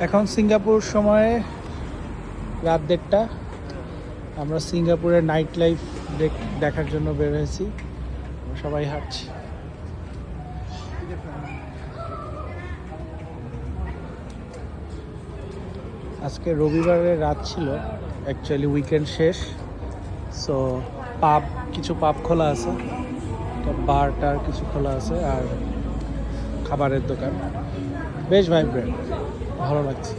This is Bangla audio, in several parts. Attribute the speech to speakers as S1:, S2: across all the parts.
S1: এখন সিঙ্গাপুর সময়ে রাত 1:30। আমরা সিঙ্গাপুরের নাইট লাইফ দেখার জন্য বের হয়েছি। সবাই হাঁটছি। আজকে রবিবারের রাত ছিল, অ্যাকচুয়ালি উইকেন্ড শেষ। সো কিছু পাব খোলা আছে, বার টার কিছু খোলা আছে, আর খাবারের দোকান বেশ ভাইব্রেন্ট, ভালো লাগছে।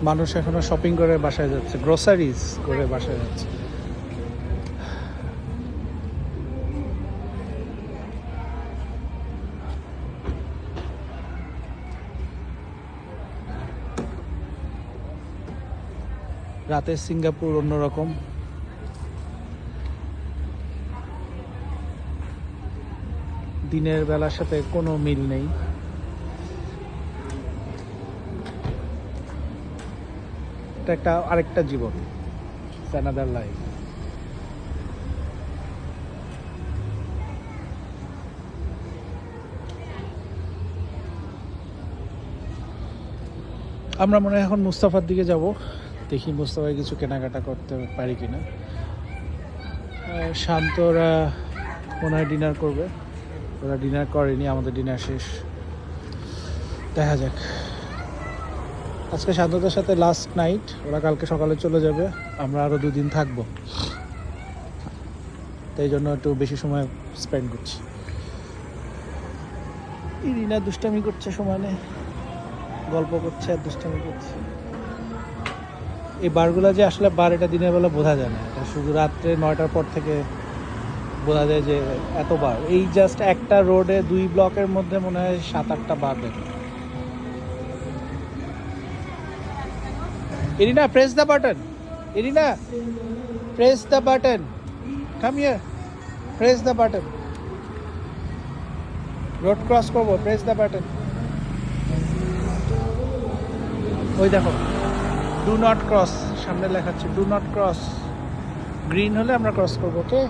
S1: মানুষ এখনো শপিং করে বাসায় যাচ্ছে, গ্রোসারিজ করে বাসায় যাচ্ছে। রাতের সিঙ্গাপুর অন্যরকম। দিনের বেলার সাথে কোনো মিল নেই। এটা একটা আরেকটা জীবন, অ্যানাদার লাইফ। আমরা মনে হয় এখন মুস্তাফার দিকে যাব, দেখি মুস্তাফায় কিছু কেনাকাটা করতে পারি কিনা। শান্তরা মনে হয় ডিনার করবে, ওরা ডিনার করেনি, আমাদের ডিনার শেষ। দেখা যাক। আজকে শান্তদের সাথে লাস্ট নাইট, ওরা কালকে সকালে চলে যাবে, আমরা আরও 2 দিন থাকবো, তাই জন্য একটু বেশি সময় স্পেন্ড করছি। ইরিনা দুষ্টামি করছে, সমানে গল্প করছে আর দুষ্টামি করছে। এই বারগুলো যে আসলে বার, এটা দিনের বেলা বোঝা যায় না, এটা শুধু রাত্রে 9টার পর থেকে বোঝা যায় যে এত বার। এই জাস্ট একটা রোডে 2 ব্লকের মধ্যে মনে হয় 7-8টা বার দেখে। Irina, press the button. Irina, press the button. Come here. Press the button. Road cross করবো, press the button. ওই দেখো, do not cross, সামনে লেখা আছে do not cross. গ্রিন হলে আমরা ক্রস করবো, ওকে?